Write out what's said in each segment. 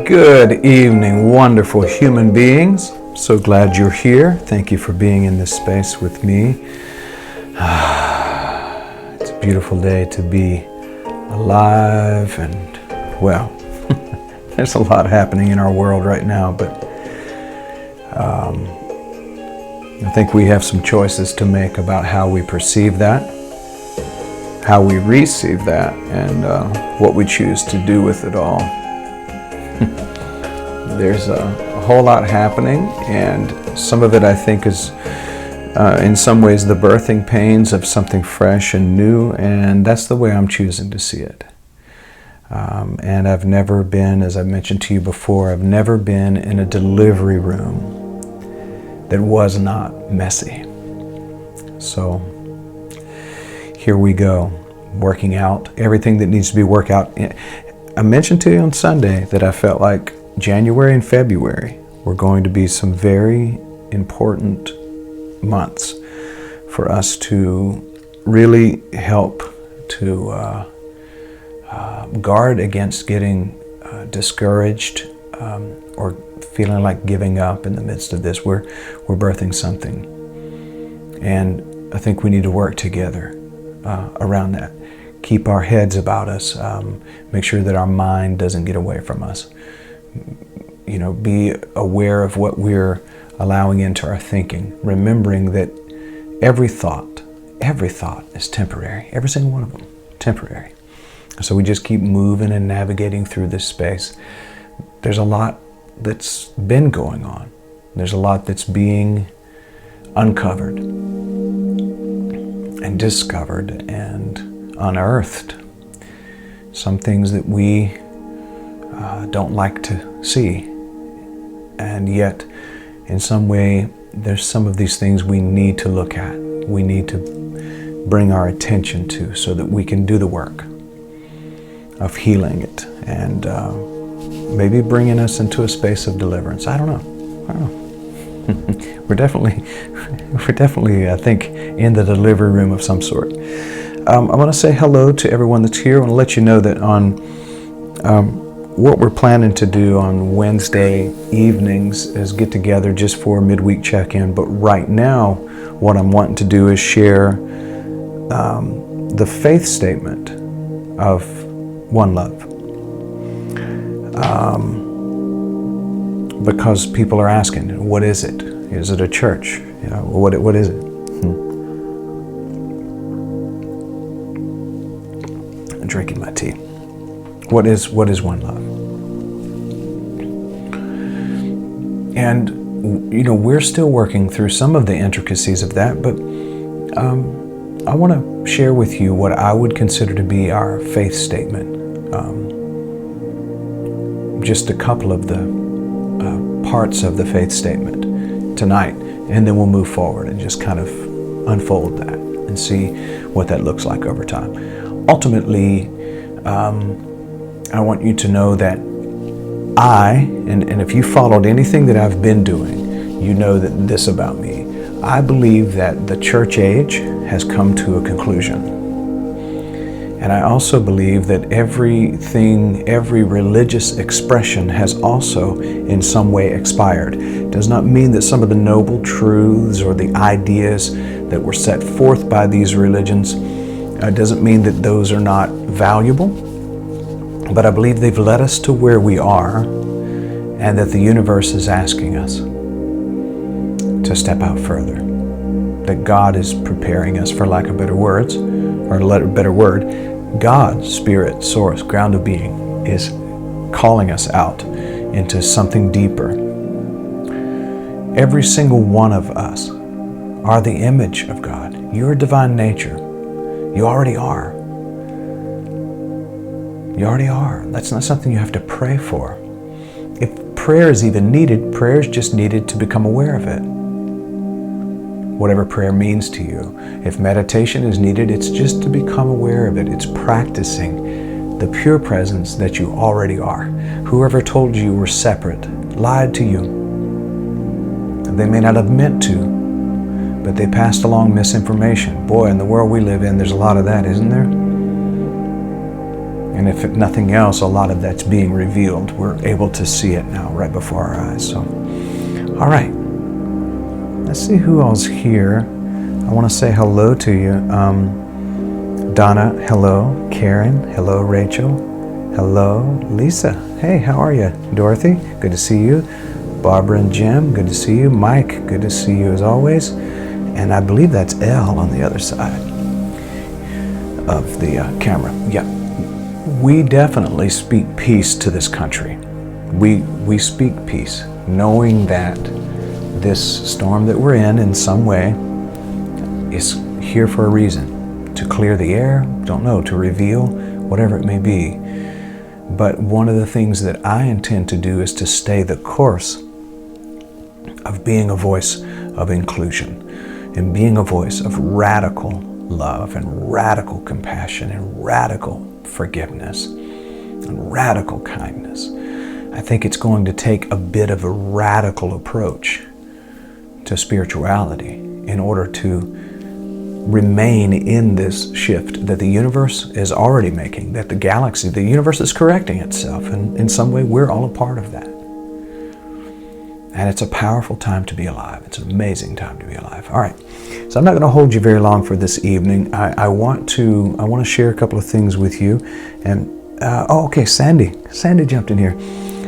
Good evening, wonderful human beings. So glad you're here. Thank you for being in this space with me. It's a beautiful day to be alive, and well, there's a lot happening in our world right now, but I think we have some choices to make about how we perceive that, how we receive that, and what we choose to do with it all. There's a whole lot happening, and some of it I think is in some ways the birthing pains of something fresh and new, and that's the way I'm choosing to see it. And I've never been, as I mentioned to you before, I've never been in a delivery room that was not messy. So here we go, working out everything that needs to be worked out. I mentioned to you on Sunday that I felt like January and February were going to be some very important months for us to really help to guard against getting discouraged or feeling like giving up in the midst of this. We're birthing something, and I think we need to work together around that. Keep our heads about us. Make sure that our mind doesn't get away from us. You know, be aware of what we're allowing into our thinking, remembering that every thought is temporary. Every single one of them, temporary. So we just keep moving and navigating through this space. There's a lot that's been going on. There's a lot that's being uncovered and discovered and unearthed. Some things that we don't like to see, and yet in some way there's some of these things we need to look at, we need to bring our attention to, so that we can do the work of healing it and maybe bringing us into a space of deliverance. I don't know. we're definitely I think in the delivery room of some sort. I want to say hello to everyone that's here. I want to let you know that on what we're planning to do on Wednesday evenings is get together just for a midweek check-in. But right now, what I'm wanting to do is share the faith statement of One Love. Because people are asking, what is it? Is it a church? You know, what is it? I'm drinking my tea. What is One Love? And, you know, we're still working through some of the intricacies of that, but I want to share with you what I would consider to be our faith statement. Just a couple of the parts of the faith statement tonight, and then we'll move forward and just kind of unfold that and see what that looks like over time. Ultimately, I want you to know that and if you followed anything that I've been doing, you know that this about me. I believe that the church age has come to a conclusion. And I also believe that every religious expression has also in some way expired. It does not mean that some of the noble truths or the ideas that were set forth by these religions doesn't mean that those are not valuable. But I believe they've led us to where we are, and that the universe is asking us to step out further. That God is preparing us, for lack of better words, or a better word, God, Spirit, Source, Ground of Being, is calling us out into something deeper. Every single one of us are the image of God. You're divine nature. You already are. You already are. That's not something you have to pray for. If prayer is even needed, prayer is just needed to become aware of it. Whatever prayer means to you. If meditation is needed, it's just to become aware of it. It's practicing the pure presence that you already are. Whoever told you were separate lied to you. They may not have meant to, but they passed along misinformation. Boy, in the world we live in, there's a lot of that, isn't there? And if nothing else, a lot of that's being revealed. We're able to see it now right before our eyes. So, all right. Let's see who else here. I want to say hello to you. Donna, hello. Karen, hello. Rachel, hello. Lisa, hey, how are you? Dorothy, good to see you. Barbara and Jim, good to see you. Mike, good to see you as always. And I believe that's Elle on the other side of the camera. Yeah. We definitely speak peace to this country. We speak peace, knowing that this storm that we're in some way, is here for a reason. To clear the air, don't know, to reveal, whatever it may be. But one of the things that I intend to do is to stay the course of being a voice of inclusion and being a voice of radical love and radical compassion and radical forgiveness and radical kindness. I think it's going to take a bit of a radical approach to spirituality in order to remain in this shift that the universe is already making, that the universe is correcting itself, and in some way we're all a part of that. And it's a powerful time to be alive. It's an amazing time to be alive. All right, so I'm not going to hold you very long for this evening. I want to share a couple of things with you. And okay, Sandy jumped in here.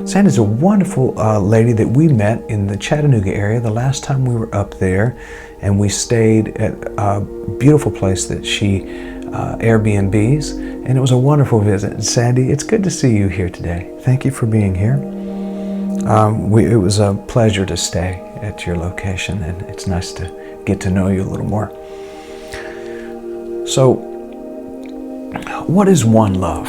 Sandy's a wonderful lady that we met in the Chattanooga area the last time we were up there, and we stayed at a beautiful place that she Airbnbs, and it was a wonderful visit. Sandy, it's good to see you here today. Thank you for being here. It was a pleasure to stay at your location, and it's nice to get to know you a little more. So, what is One Love?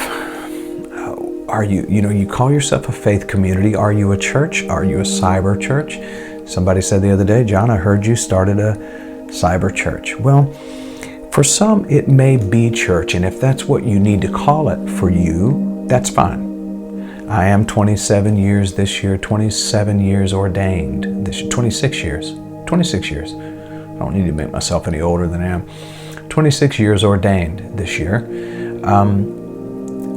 Are you call yourself a faith community? Are you a church? Are you a cyber church? Somebody said the other day, John, I heard you started a cyber church. Well, for some, it may be church, and if that's what you need to call it for you, that's fine. I am 27 years this year, 27 years ordained. 26 years. 26 years. I don't need to make myself any older than I am. 26 years ordained this year.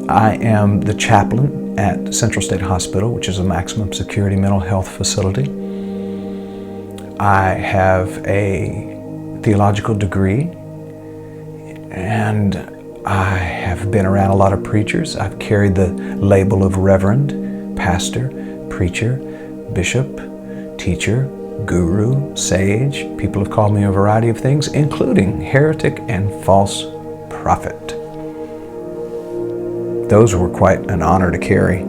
I am the chaplain at Central State Hospital, which is a maximum security mental health facility. I have a theological degree, and I have been around a lot of preachers. I've carried the label of reverend, pastor, preacher, bishop, teacher, guru, sage. People have called me a variety of things, including heretic and false prophet. Those were quite an honor to carry.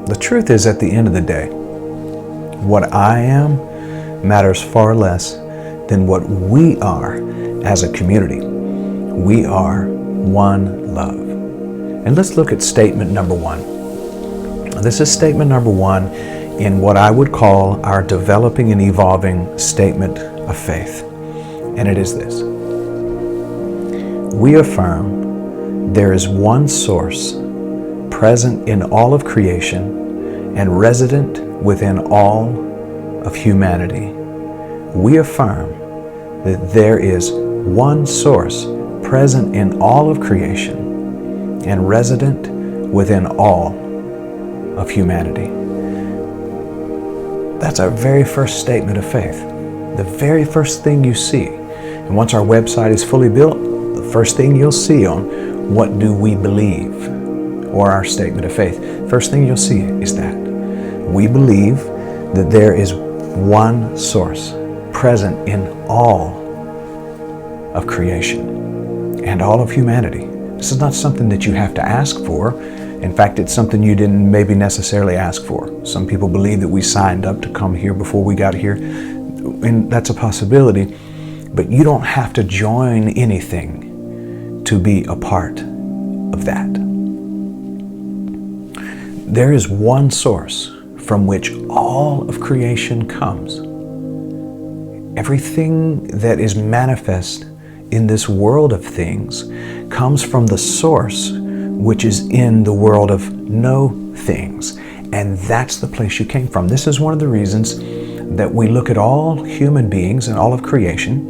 The truth is, at the end of the day, what I am matters far less than what we are as a community. We are one love. And let's look at statement number one. This is statement number one in what I would call our developing and evolving statement of faith. And it is this. We affirm there is one source present in all of creation and resident within all of humanity. We affirm that there is one source present in all of creation and resident within all of humanity. That's our very first statement of faith. The very first thing you see. And once our website is fully built, the first thing you'll see on what do we believe, or our statement of faith, first thing you'll see is that we believe that there is one source present in all of creation and all of humanity. This is not something that you have to ask for. In fact, it's something you didn't maybe necessarily ask for. Some people believe that we signed up to come here before we got here, and that's a possibility. But you don't have to join anything to be a part of that. There is one source from which all of creation comes. Everything that is manifest in this world of things comes from the source which is in the world of no things. And that's the place you came from. This is one of the reasons that we look at all human beings and all of creation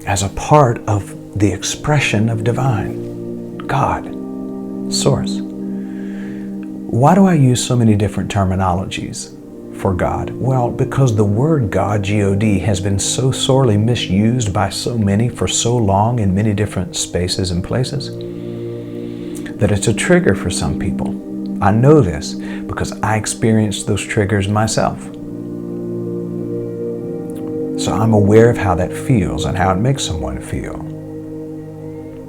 as a part of the expression of divine, God, Source. Why do I use so many different terminologies for God? Well, because the word God, G-O-D, has been so sorely misused by so many for so long in many different spaces and places that it's a trigger for some people. I know this because I experienced those triggers myself. So I'm aware of how that feels and how it makes someone feel.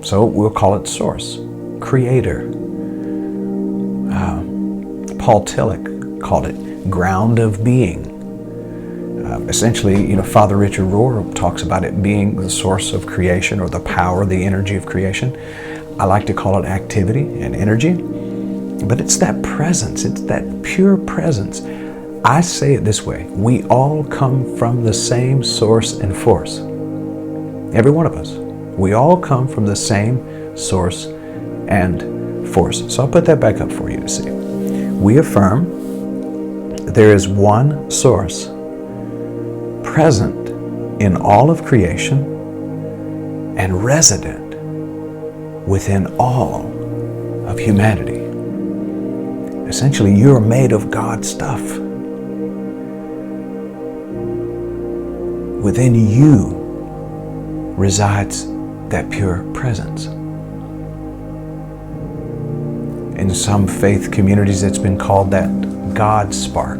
So we'll call it Source, Creator. Paul Tillich called it ground of being. Essentially, Father Richard Rohr talks about it being the source of creation or the power, the energy of creation. I like to call it activity and energy, but it's that presence, it's that pure presence. I say it this way: we all come from the same source and force. Every one of us. We all come from the same source and force. So I'll put that back up for you to see. We affirm there is one source present in all of creation and resident within all of humanity. Essentially, you're made of God's stuff. Within you resides that pure presence. In some faith communities, it's been called that God spark.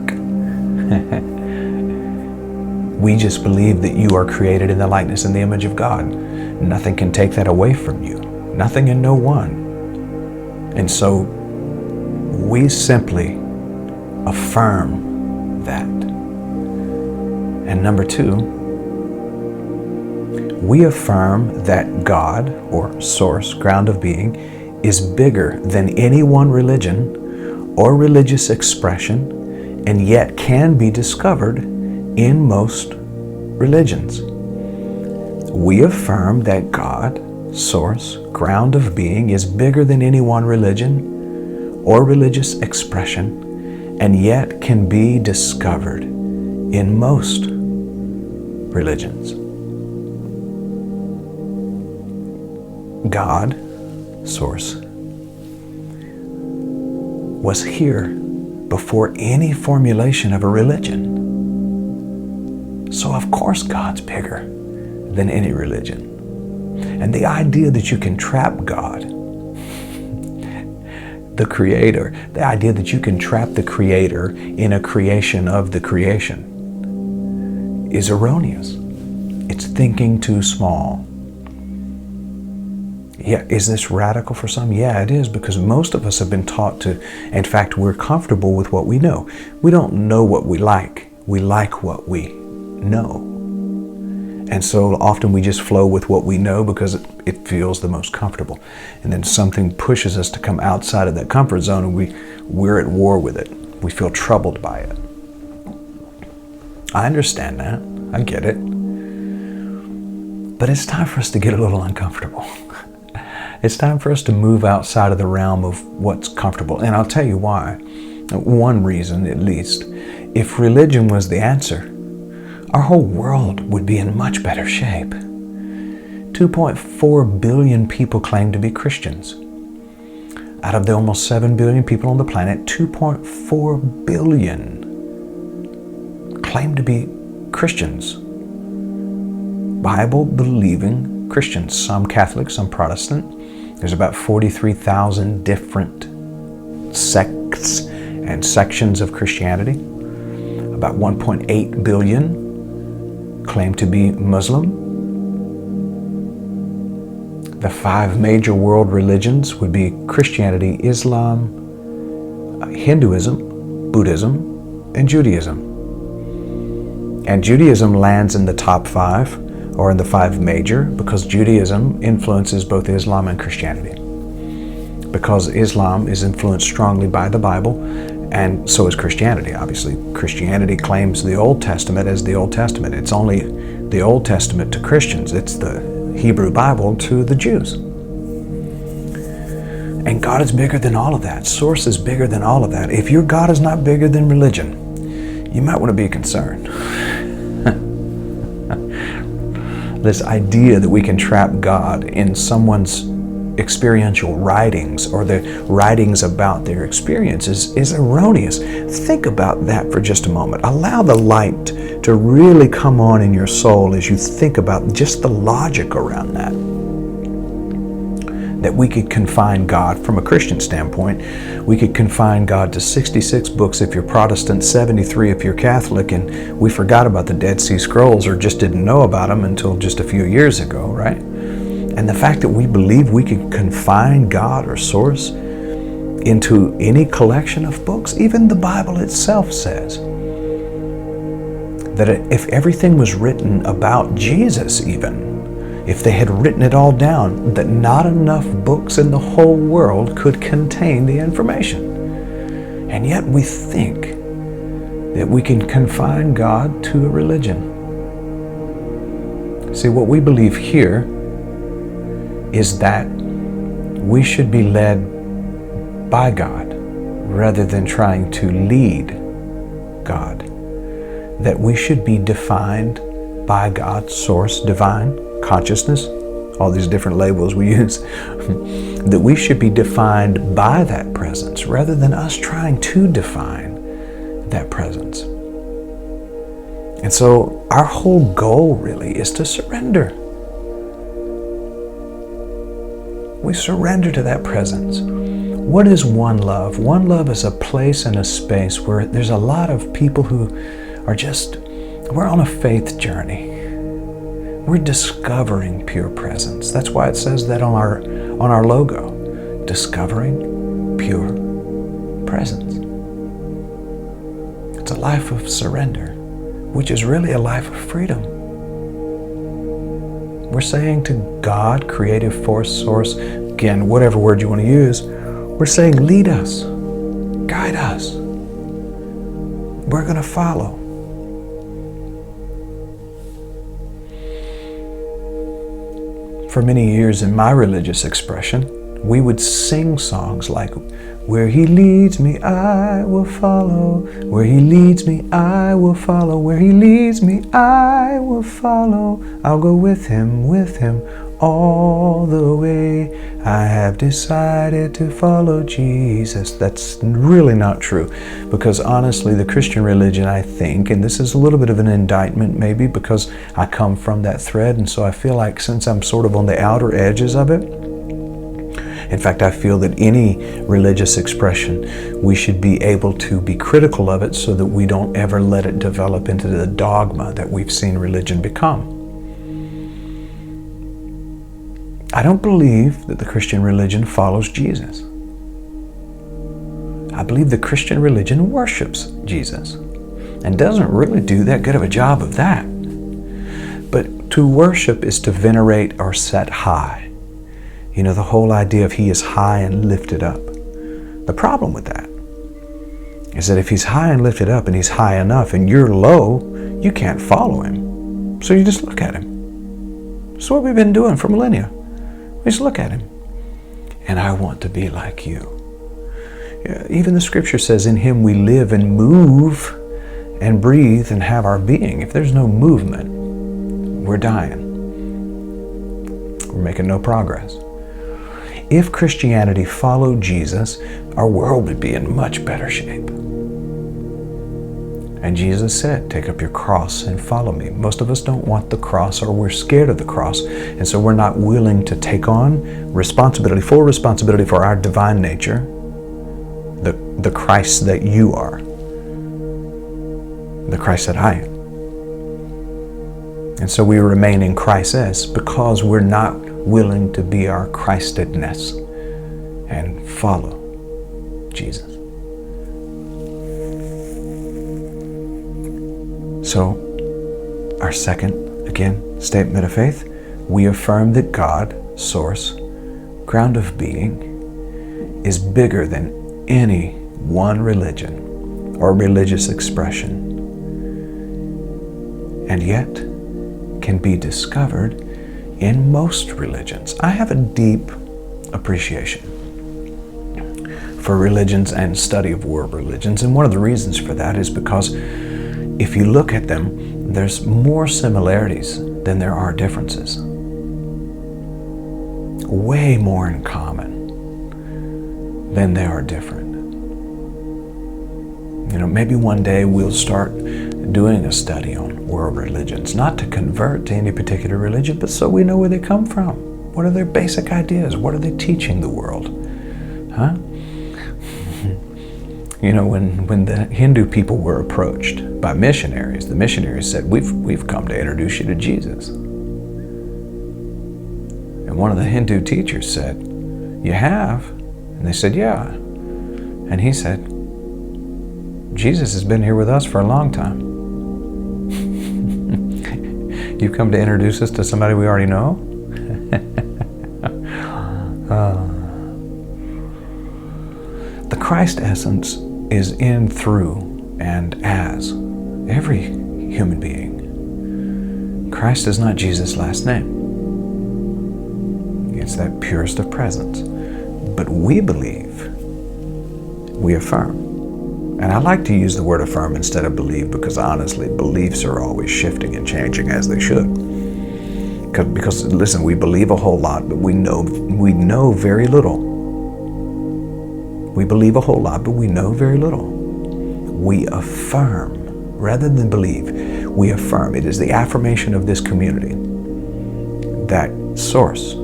We just believe that you are created in the likeness and the image of God. Nothing can take that away from you. Nothing and no one. And so we simply affirm that. And number two, we affirm that God, or Source, ground of being, is bigger than any one religion or religious expression, and yet can be discovered in most religions. We affirm that God, Source, ground of being, is bigger than any one religion or religious expression, and yet can be discovered in most religions. God, Source, was here before any formulation of a religion. So of course God's bigger than any religion. And the idea that you can trap God, the Creator, the idea that you can trap the Creator in a creation of the creation is erroneous. It's thinking too small. Yeah, is this radical for some? Yeah, it is, because most of us have been taught to, in fact, we're comfortable with what we know. We don't know what we like what we know. And so often we just flow with what we know because it feels the most comfortable. And then something pushes us to come outside of that comfort zone, and we're at war with it. We feel troubled by it. I understand that. I get it. But it's time for us to get a little uncomfortable. It's time for us to move outside of the realm of what's comfortable. And I'll tell you why. One reason, at least. If religion was the answer, our whole world would be in much better shape. 2.4 billion people claim to be Christians. Out of the almost 7 billion people on the planet, 2.4 billion claim to be Christians. Bible-believing Christians. Some Catholic, some Protestant. There's about 43,000 different sects and sections of Christianity. About 1.8 billion claim to be Muslim. The 5 major world religions would be Christianity, Islam, Hinduism, Buddhism, and Judaism. And Judaism lands in the top 5, or in the 5 major, because Judaism influences both Islam and Christianity. Because Islam is influenced strongly by the Bible, and so is Christianity, obviously. Christianity claims the Old Testament as the Old Testament. It's only the Old Testament to Christians. It's the Hebrew Bible to the Jews. And God is bigger than all of that. Source is bigger than all of that. If your God is not bigger than religion, you might want to be concerned. this idea that we can trap God in someone's experiential writings or the writings about their experiences is erroneous. Think about that for just a moment. Allow the light to really come on in your soul as you think about just the logic around that. That we could confine God, from a Christian standpoint, we could confine God to 66 books if you're Protestant, 73 if you're Catholic, and we forgot about the Dead Sea Scrolls or just didn't know about them until just a few years ago, right? And the fact that we believe we can confine God or source into any collection of books, even the Bible itself says that if everything was written about Jesus even, if they had written it all down, that not enough books in the whole world could contain the information. And yet we think that we can confine God to a religion. See, what we believe here is that we should be led by God rather than trying to lead God. That we should be defined by God, source, divine, consciousness, all these different labels we use, that we should be defined by that presence rather than us trying to define that presence. And so our whole goal really is to surrender. We surrender to that presence. What is One Love? One Love is a place and a space where there's a lot of people who are we're on a faith journey. We're discovering pure presence. That's why it says that on our logo, discovering pure presence. It's a life of surrender, which is really a life of freedom. We're saying to God, creative force, source, again, whatever word you want to use, we're saying, lead us, guide us. We're going to follow. For many years in my religious expression, we would sing songs like, where He leads me, I will follow. Where He leads me, I will follow. Where He leads me, I will follow. I'll go with Him all the way. I have decided to follow Jesus. That's really not true, because honestly, the Christian religion, I think, and this is a little bit of an indictment maybe because I come from that thread, and so I feel like since I'm sort of on the outer edges of it, in fact, I feel that any religious expression, we should be able to be critical of it so that we don't ever let it develop into the dogma that we've seen religion become. I don't believe that the Christian religion follows Jesus. I believe the Christian religion worships Jesus and doesn't really do that good of a job of that. But to worship is to venerate or set high. You know, the whole idea of He is high and lifted up. The problem with that is that if He's high and lifted up and He's high enough and you're low, you can't follow Him. So you just look at Him. That's what we've been doing for millennia. We just look at Him. And I want to be like you. Even the scripture says, in Him we live and move and breathe and have our being. If there's no movement, we're dying. We're making no progress. If Christianity followed Jesus, our world would be in much better shape. And Jesus said, take up your cross and follow me. Most of us don't want the cross, or we're scared of the cross, and so we're not willing to take on responsibility, full responsibility for our divine nature, the Christ that you are, the Christ that I am. And so we remain in Christ-ness because we're not willing to be our Christedness and follow Jesus. So, our second, again, statement of faith, we affirm that God, source, ground of being, is bigger than any one religion or religious expression, and yet can be discovered in most religions. I have a deep appreciation for religions and study of world religions, and one of the reasons for that is because if you look at them, there's more similarities than there are differences. Way more in common than they are different. Maybe one day we'll start doing a study on world religions, not to convert to any particular religion, but so we know where they come from. What are their basic ideas? What are they teaching the world? Huh? When the Hindu people were approached by missionaries, the missionaries said, we've come to introduce you to Jesus. And one of the Hindu teachers said, you have? And they said, yeah. And he said, Jesus has been here with us for a long time. You've come to introduce us to somebody we already know? The Christ essence is in, through, and as every human being. Christ is not Jesus' last name. It's that purest of presence. But we believe, we affirm. And I like to use the word affirm instead of believe, because honestly, beliefs are always shifting and changing, as they should. Because listen, we believe a whole lot, but we know very little. We believe a whole lot, but we know very little. We affirm, rather than believe, we affirm. It is the affirmation of this community that Source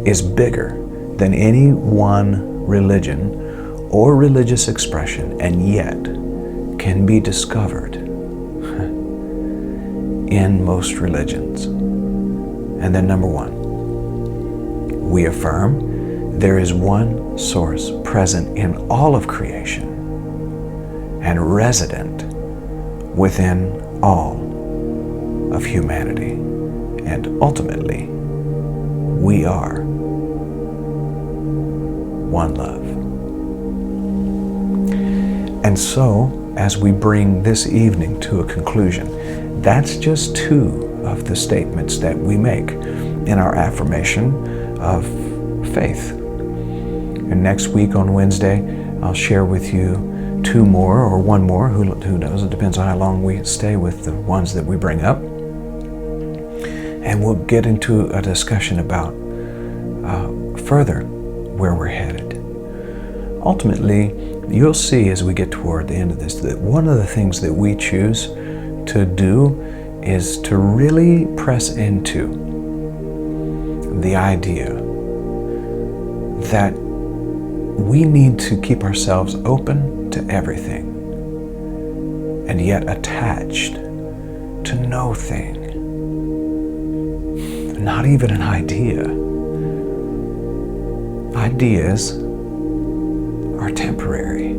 is bigger than any one religion or religious expression, and yet can be discovered in most religions. And then number one, we affirm there is one source present in all of creation and resident within all of humanity. And ultimately, we are one love. And so, as we bring this evening to a conclusion, that's just two of the statements that we make in our affirmation of faith. And next week on Wednesday, I'll share with you two more or one more, who knows, it depends on how long we stay with the ones that we bring up. And we'll get into a discussion about further where we're headed. Ultimately, you'll see as we get toward the end of this that one of the things that we choose to do is to really press into the idea that we need to keep ourselves open to everything and yet attached to no thing, not even an idea. Ideas are temporary.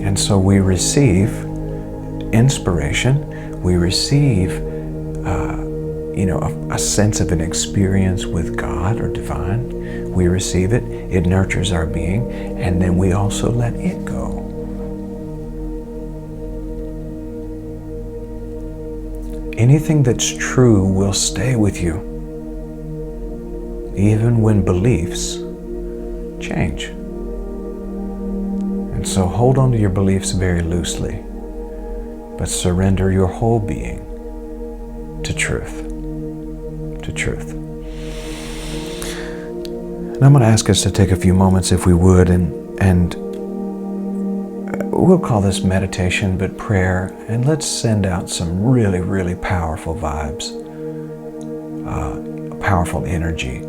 And so we receive inspiration, we receive a sense of an experience with God or divine. We receive it, it nurtures our being, and then we also let it go. Anything that's true will stay with you, even when beliefs change. And so hold on to your beliefs very loosely, but surrender your whole being to truth. To truth. And I'm going to ask us to take a few moments, if we would, and we'll call this meditation, but prayer, and let's send out some really, really powerful vibes, powerful energy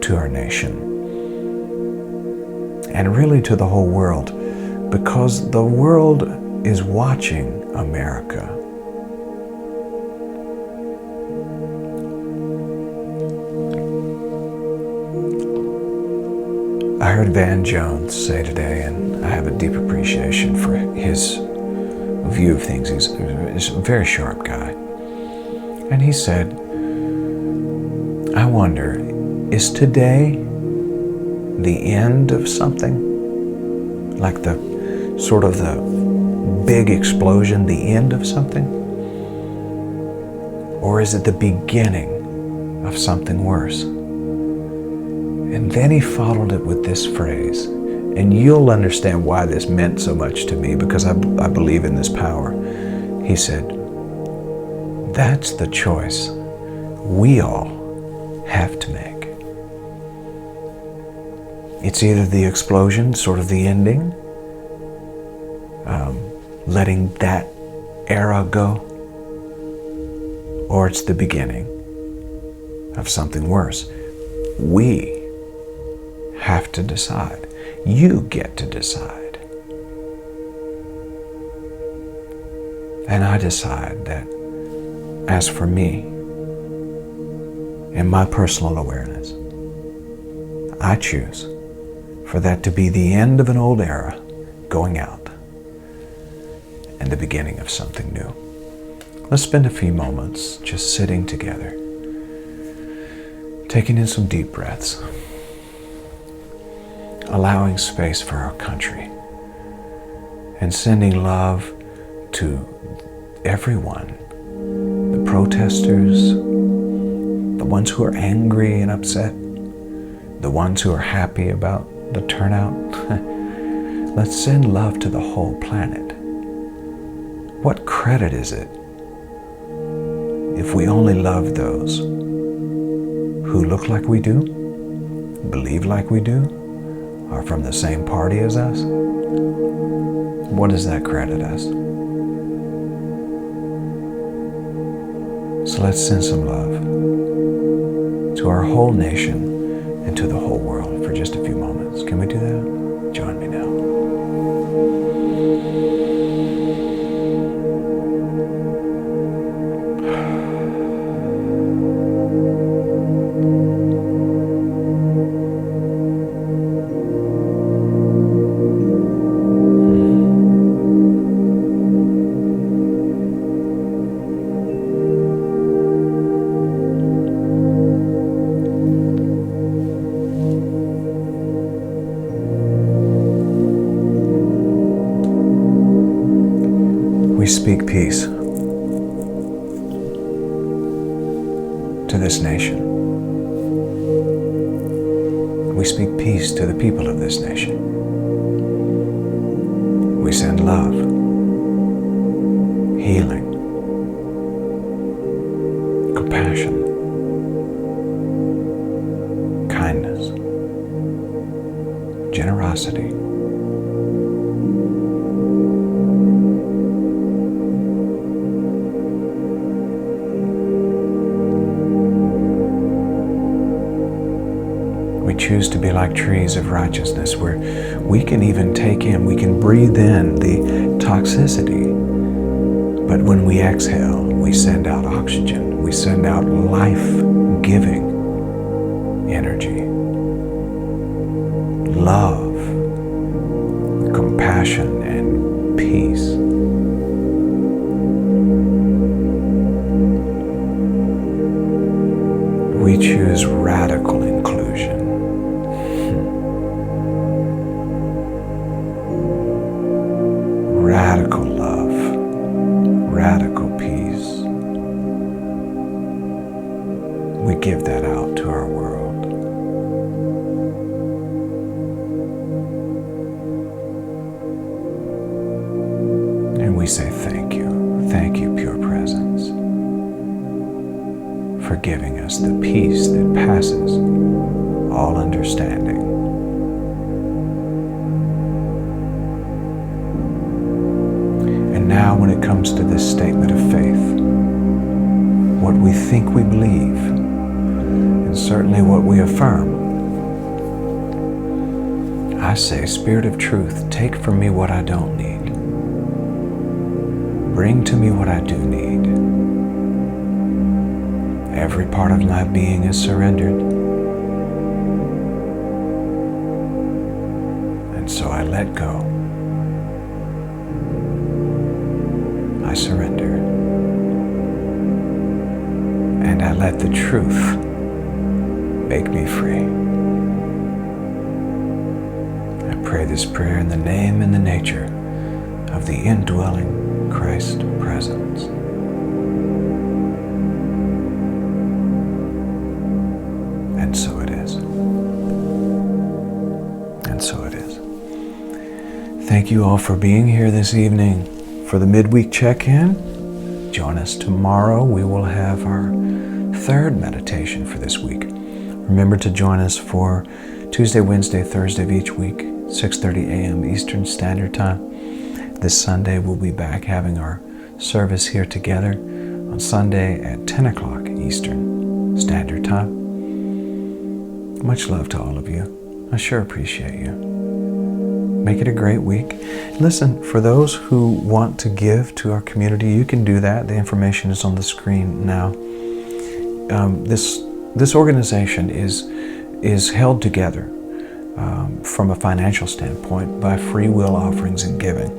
to our nation, and really to the whole world, because the world is watching America. I heard Van Jones say today, and I have a deep appreciation for his view of things. He's a very sharp guy. And he said, I wonder, is today the end of something? Like the sort of the big explosion, the end of something? Or is it the beginning of something worse? And then he followed it with this phrase, and you'll understand why this meant so much to me, because I believe in this power. He said, That's the choice we all have to make. It's either the explosion, sort of the ending, letting that era go, or it's the beginning of something worse. We have to decide. You get to decide. And I decide that as for me and my personal awareness, I choose for that to be the end of an old era going out and the beginning of something new. Let's spend a few moments just sitting together, taking in some deep breaths, allowing space for our country, and sending love to everyone, the protesters, the ones who are angry and upset, the ones who are happy about the turnout. Let's send love to the whole planet. What credit is it if we only love those who look like we do, believe like we do, are from the same party as us? What does that credit us? So let's send some love to our whole nation and to the whole world for just a few moments. Can we do that? Join me now. We speak peace to this nation. We speak peace to the people of this nation. We send love, healing, compassion, kindness, generosity. We choose to be like trees of righteousness, where we can even take in, we can breathe in the toxicity, but when we exhale, we send out oxygen, we send out life-giving energy, love, compassion, and peace. We choose radical inclusion. Radical love, radical peace. We give that out to our world. And we say thank you, pure presence, for giving us the peace that passes all understanding. Now, when it comes to this statement of faith, what we think we believe, and certainly what we affirm, I say, Spirit of Truth, take from me what I don't need. Bring to me what I do need. Every part of my being is surrendered. And so I let go. I surrender. And I let the truth make me free. I pray this prayer in the name and the nature of the indwelling Christ presence. And so it is. And so it is. Thank you all for being here this evening for the midweek check-in. join us tomorrow. We will have our third meditation for this week. Remember to join us for Tuesday, Wednesday, Thursday of each week, 6:30 a.m. Eastern Standard Time. This Sunday, we'll be back having our service here together on Sunday at 10 o'clock Eastern Standard Time. Much love to all of you. I sure appreciate you. Make it a great week. Listen, for those who want to give to our community, you can do that. The information is on the screen now. This organization is held together from a financial standpoint by free will offerings and giving.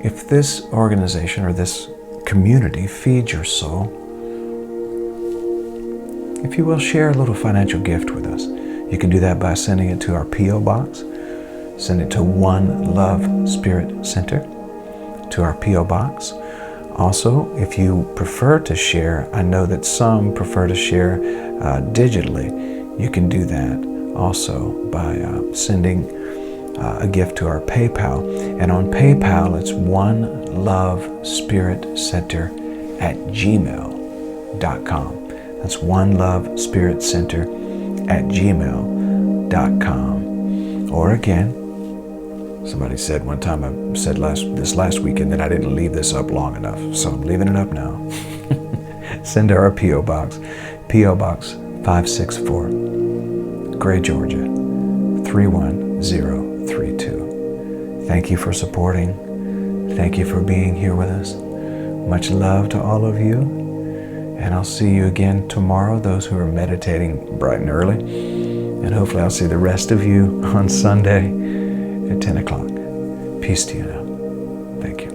If this organization or this community feeds your soul, if you will, share a little financial gift with us. You can do that by sending it to our P.O. Box. Send it to One Love Spirit Center, to our P.O. Box. Also, if you prefer to share, I know that some prefer to share digitally. You can do that also by sending a gift to our PayPal. And on PayPal, it's onelovespiritcenter@gmail.com. That's onelovespiritcenter@gmail.com. Or again, somebody said one time, I said this last weekend that I didn't leave this up long enough, so I'm leaving it up now. Send to our P.O. Box, P.O. Box 564, Gray, Georgia, 31032. Thank you for supporting. Thank you for being here with us. Much love to all of you, and I'll see you again tomorrow, those who are meditating bright and early, and hopefully I'll see the rest of you on Sunday at 10 o'clock. Peace to you now. Thank you.